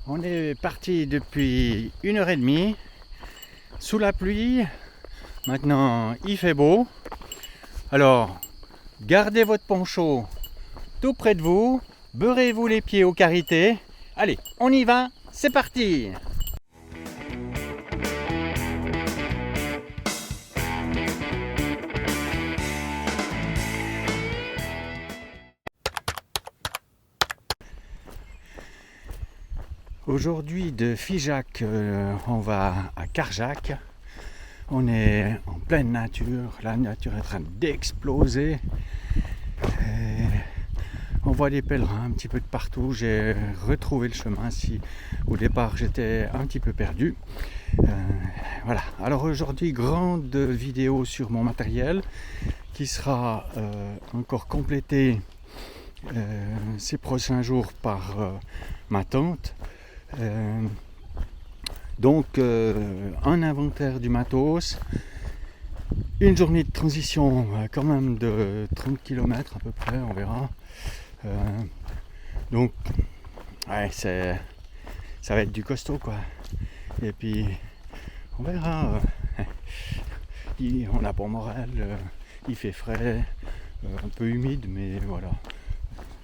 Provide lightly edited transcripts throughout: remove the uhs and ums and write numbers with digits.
On est parti depuis 1h30 sous la pluie. Maintenant il fait beau. Alors gardez votre poncho tout près de vous. Beurrez-vous les pieds aux karités. Allez, on y va, c'est parti! Aujourd'hui de Figeac, on va à Carjac. On est en pleine nature, la nature est en train d'exploser. On voit des pèlerins un petit peu de partout. J'ai retrouvé le chemin. Si au départ j'étais un petit peu perdu. Voilà. Alors aujourd'hui, grande vidéo sur mon matériel qui sera encore complétée ces prochains jours par ma tante. Donc un inventaire du matos, une journée de transition quand même de 30 km à peu près, on verra. Donc ouais, ça va être du costaud quoi. Et puis on verra. On a pour moral, il fait frais, un peu humide, mais voilà.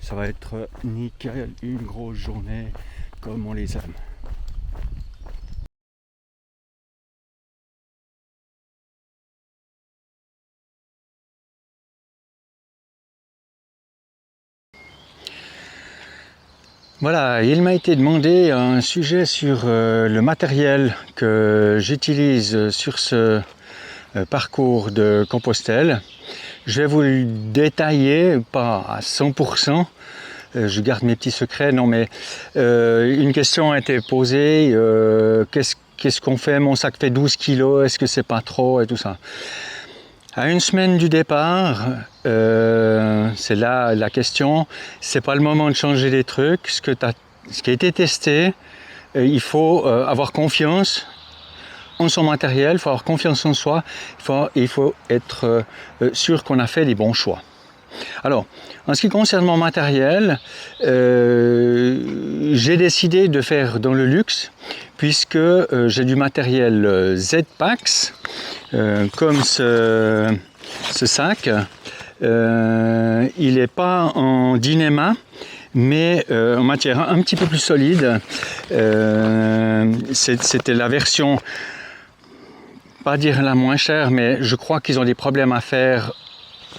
Ça va être nickel, une grosse journée comme on les aime. Voilà, il m'a été demandé un sujet sur le matériel que j'utilise sur ce parcours de Compostelle. Je vais vous le détailler, pas à 100%, je garde mes petits secrets, non mais une question a été posée, qu'est-ce qu'on fait, mon sac fait 12 kilos, est-ce que c'est pas trop et tout ça. À une semaine du départ, c'est là la question, c'est pas le moment de changer les trucs, ce qui a été testé, il faut avoir confiance en son matériel, il faut avoir confiance en soi, il faut être sûr qu'on a fait les bons choix. Alors, en ce qui concerne mon matériel, j'ai décidé de faire dans le luxe, puisque j'ai du matériel Z-Pax, comme ce sac. Il n'est pas en Dyneema, mais en matière un petit peu plus solide. C'était la version, pas dire la moins chère, mais je crois qu'ils ont des problèmes à faire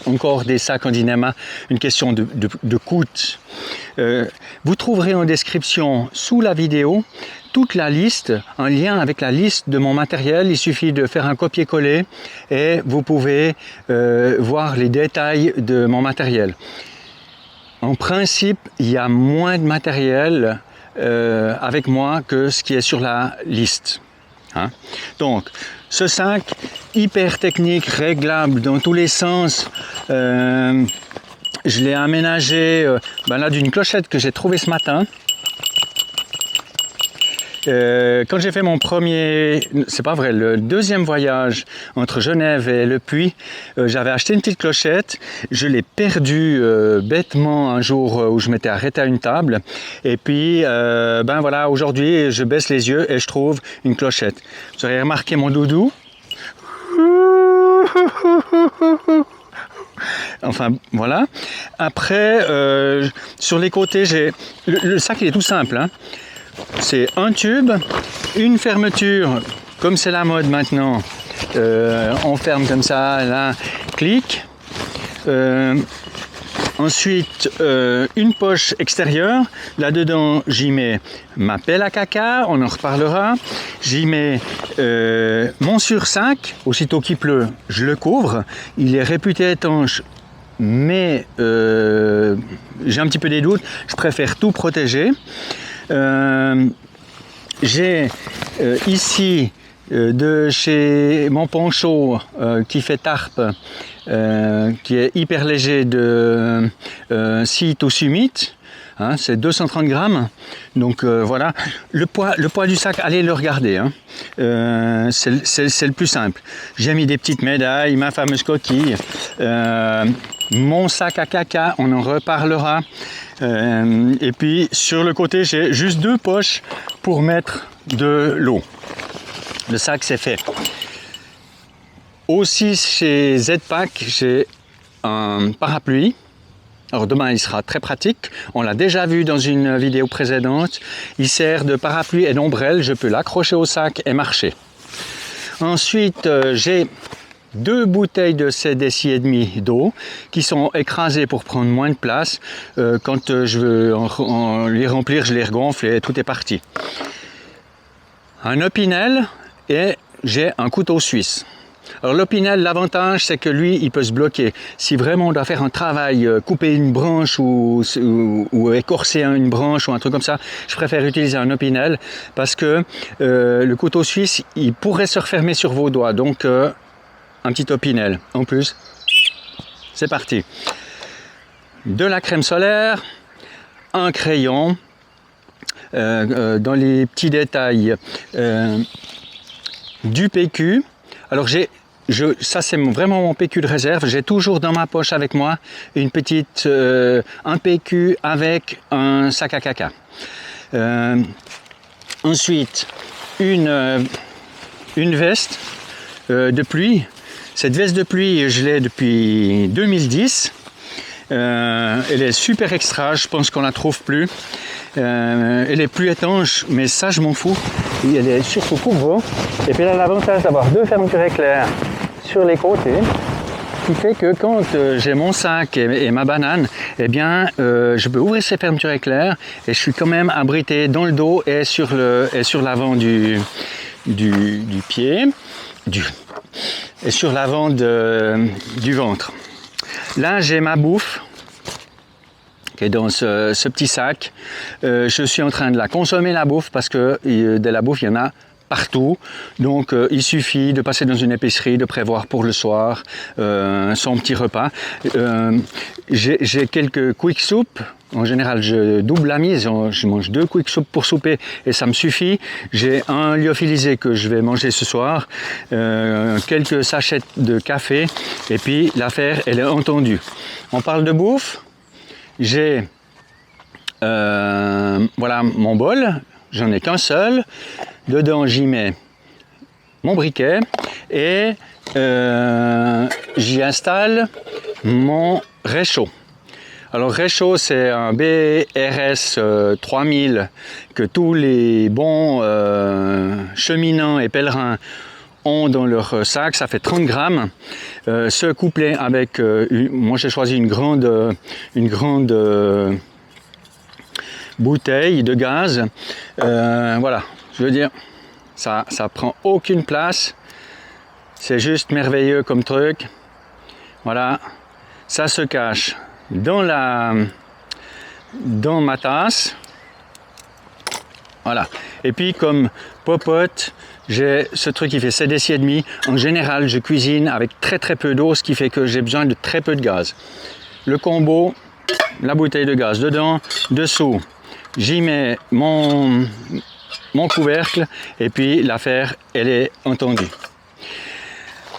encore des sacs en Dyneema, une question de coût. Vous trouverez en description sous la vidéo toute la liste, un lien avec la liste de mon matériel. Il suffit de faire un copier-coller et vous pouvez voir les détails de mon matériel. En principe, il y a moins de matériel avec moi que ce qui est sur la liste. Hein? Donc, ce sac hyper technique, réglable dans tous les sens, je l'ai aménagé là d'une clochette que j'ai trouvée ce matin. Quand j'ai fait mon premier, c'est pas vrai, le deuxième voyage entre Genève et Le Puy, j'avais acheté une petite clochette, je l'ai perdue bêtement un jour où je m'étais arrêté à une table, et puis voilà, aujourd'hui je baisse les yeux et je trouve une clochette. Vous aurez remarqué mon doudou. Enfin voilà. Après, sur les côtés, j'ai le sac, il est tout simple. Hein. C'est un tube, une fermeture, comme c'est la mode maintenant. On ferme comme ça, là, clic. Ensuite, une poche extérieure. Là-dedans, j'y mets ma pelle à caca, on en reparlera. J'y mets mon sursac. Aussitôt qu'il pleut, je le couvre. Il est réputé étanche, mais j'ai un petit peu des doutes. Je préfère tout protéger. J'ai ici de chez mon poncho qui fait tarpe, qui est hyper léger, de Sea to Summit, hein, c'est 230 grammes, donc voilà, le poids du sac, allez le regarder, hein. C'est le plus simple. J'ai mis des petites médailles, ma fameuse coquille, mon sac à caca, on en reparlera. Et puis sur le côté, j'ai juste 2 poches pour mettre de l'eau. Le sac, c'est fait. Aussi chez Z-Pack, j'ai un parapluie. Alors demain, il sera très pratique. On l'a déjà vu dans une vidéo précédente. Il sert de parapluie et d'ombrelle. Je peux l'accrocher au sac et marcher. Ensuite, j'ai 2 bouteilles de 7 dl d'eau qui sont écrasées pour prendre moins de place. Quand je veux les remplir, je les regonfle et tout est parti. Un opinel et j'ai un couteau suisse. Alors l'opinel, l'avantage c'est que lui, il peut se bloquer. Si vraiment on doit faire un travail, couper une branche ou écorcer une branche ou un truc comme ça, je préfère utiliser un opinel parce que le couteau suisse, il pourrait se refermer sur vos doigts. Donc un petit opinel en plus. C'est parti. De la crème solaire, un crayon, dans les petits détails, du PQ. Alors ça c'est vraiment mon PQ de réserve. J'ai toujours dans ma poche avec moi un PQ avec un sac à caca. Ensuite, une veste de pluie. Cette veste de pluie, je l'ai depuis 2010. Elle est super extra, je pense qu'on la trouve plus. Elle est plus étanche, mais ça je m'en fous. Elle est surtout couvre. Et puis elle a l'avantage d'avoir 2 fermetures éclairs sur les côtés, qui fait que quand j'ai mon sac et ma banane, eh bien je peux ouvrir ces fermetures éclairs et je suis quand même abrité dans le dos et sur l'avant du pied, et sur l'avant du ventre. Là j'ai ma bouffe qui est dans ce petit sac. Je suis en train de la consommer, la bouffe, parce que de la bouffe il y en a partout. Donc il suffit de passer dans une épicerie, de prévoir pour le soir son petit repas. J'ai quelques quick soup. En général, je double la mise. Je mange 2 quick soup pour souper et ça me suffit. J'ai un lyophilisé que je vais manger ce soir, quelques sachets de café et puis l'affaire, elle est entendue. On parle de bouffe. J'ai voilà mon bol. J'en ai qu'un seul. Dedans, j'y mets mon briquet et j'y installe mon réchaud. Alors réchaud, c'est un BRS 3000 que tous les bons cheminants et pèlerins ont dans leur sac. Ça fait 30 grammes. Ce couplé avec, moi j'ai choisi une grande bouteille de gaz. Voilà, je veux dire, ça prend aucune place. C'est juste merveilleux comme truc. Voilà, ça se cache dans ma tasse. Voilà. Et puis comme popote, j'ai ce truc qui fait 7 dl. En général, je cuisine avec très peu d'eau, ce qui fait que j'ai besoin de très peu de gaz. Le combo, la bouteille de gaz dedans, dessous, j'y mets mon couvercle et puis l'affaire, elle est entendue.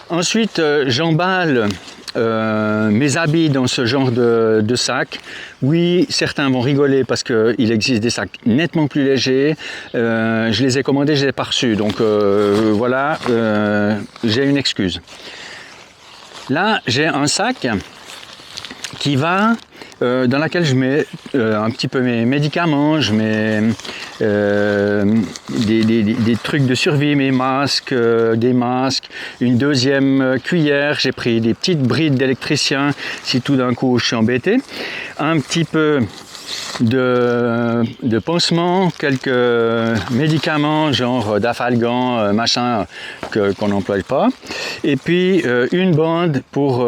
Ensuite, j'emballe mes habits dans ce genre de sac. Oui, certains vont rigoler parce qu'il existe des sacs nettement plus légers. Je les ai commandés, je les ai pas reçus. Donc voilà, j'ai une excuse. Là, j'ai un sac qui va dans laquelle je mets un petit peu mes médicaments, je mets des trucs de survie, mes masques, des masques, une deuxième cuillère, j'ai pris des petites brides d'électricien si tout d'un coup je suis embêté, un petit peu de pansements, quelques médicaments genre d'Afalgan, machin qu'on n'emploie pas, et puis une bande pour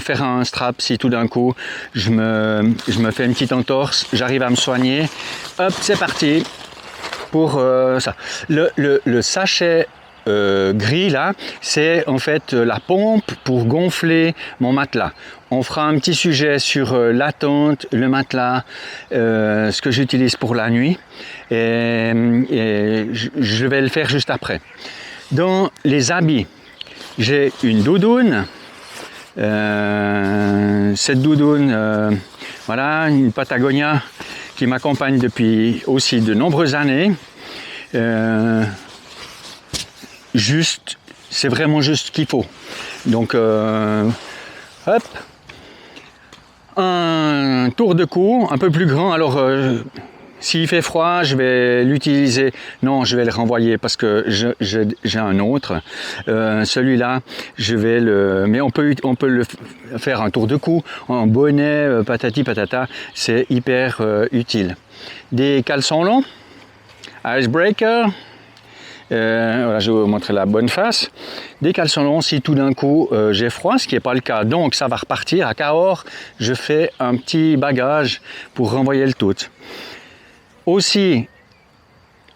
faire un strap si tout d'un coup je me fais une petite entorse, j'arrive à me soigner. Hop, c'est parti pour ça. Le sachet gris là, c'est en fait la pompe pour gonfler mon matelas. On fera un petit sujet sur la tente, le matelas, ce que j'utilise pour la nuit, et je vais le faire juste après. Dans les habits, j'ai une doudoune. Cette doudoune, Voilà, une Patagonia qui m'accompagne depuis aussi de nombreuses années. C'est vraiment juste ce qu'il faut. Donc, hop, un tour de cou un peu plus grand. Alors, s'il fait froid, je vais l'utiliser. Non, je vais le renvoyer parce que j'ai un autre. Celui-là, je vais le. Mais on peut le faire un tour de cou en bonnet, patati patata. C'est hyper utile. Des caleçons longs, icebreaker. Voilà, je vais vous montrer la bonne face. Des caleçons longs si tout d'un coup j'ai froid, ce qui n'est pas le cas. Donc ça va repartir. À Cahors, je fais un petit bagage pour renvoyer le tout. Aussi,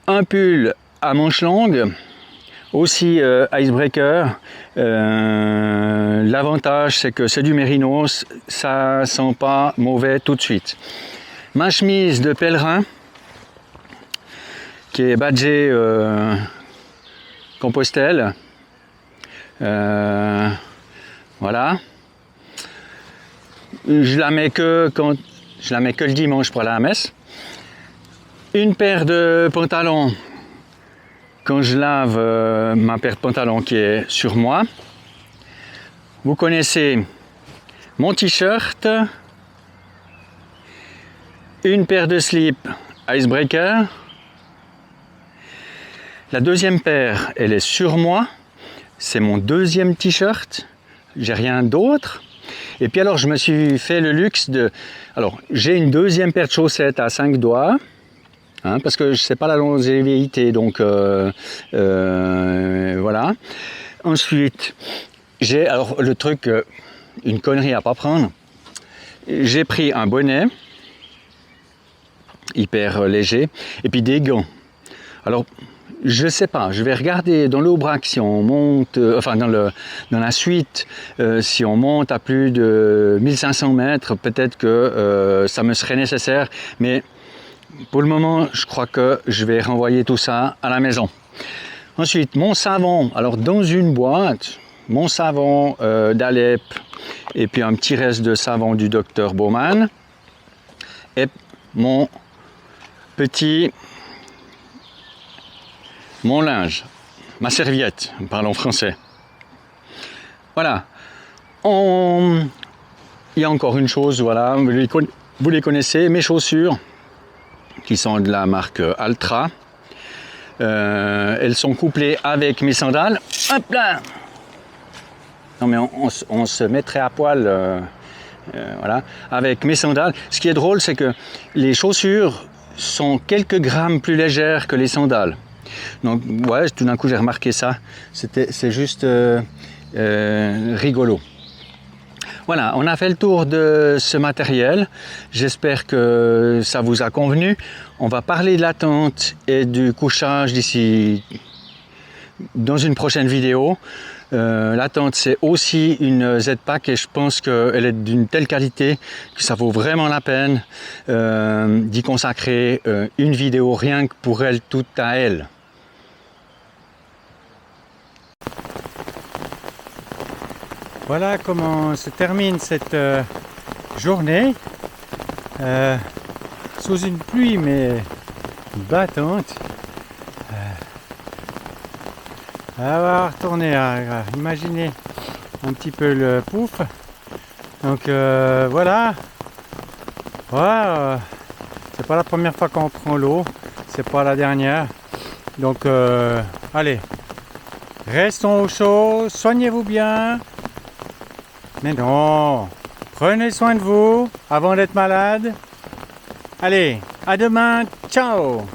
un pull à manches longues, aussi icebreaker. L'avantage, c'est que c'est du mérinos, ça sent pas mauvais tout de suite. Ma chemise de pèlerin, qui est badgée Compostelle. Voilà. Je la mets que le dimanche pour aller à la messe. Une paire de pantalons quand je lave ma paire de pantalons qui est sur moi. Vous connaissez mon t-shirt, une paire de slips icebreaker. La deuxième paire, elle est sur moi. C'est mon deuxième t-shirt. J'ai rien d'autre. Et puis alors, je me suis fait le luxe de... Alors, j'ai une deuxième paire de chaussettes à 5 doigts. Hein, parce que je sais pas la longévité, donc voilà. Ensuite, j'ai... Alors, le truc, une connerie à pas prendre. J'ai pris un bonnet, hyper léger, et puis des gants. Alors, je sais pas, je vais regarder dans l'Aubrac si on monte, enfin dans la suite, si on monte à plus de 1500 mètres, peut-être que ça me serait nécessaire, mais pour le moment, je crois que je vais renvoyer tout ça à la maison. Ensuite, mon savon, alors dans une boîte, mon savon d'Alep, et puis un petit reste de savon du docteur Baumann, et mon linge, ma serviette, parlons français. Voilà. Il y a encore une chose, voilà, vous les connaissez, mes chaussures, qui sont de la marque Altra. Elles sont couplées avec mes sandales. Hop là! Non mais on se mettrait à poil, voilà, avec mes sandales. Ce qui est drôle, c'est que les chaussures sont quelques grammes plus légères que les sandales. Donc ouais, tout d'un coup j'ai remarqué ça, c'est juste rigolo. Voilà, on a fait le tour de ce matériel, j'espère que ça vous a convenu. On va parler de la tente et du couchage d'ici dans une prochaine vidéo. La tente, c'est aussi une Z-Pack et je pense qu'elle est d'une telle qualité que ça vaut vraiment la peine d'y consacrer une vidéo rien que pour elle, toute à elle. Voilà comment se termine cette journée sous une pluie mais battante. On va retourner à imaginer un petit peu le pouf. Donc voilà. Ouais, c'est pas la première fois qu'on prend l'eau, c'est pas la dernière. Donc allez, restons au chaud, soignez-vous bien. Mais non, prenez soin de vous avant d'être malade. Allez, à demain, ciao!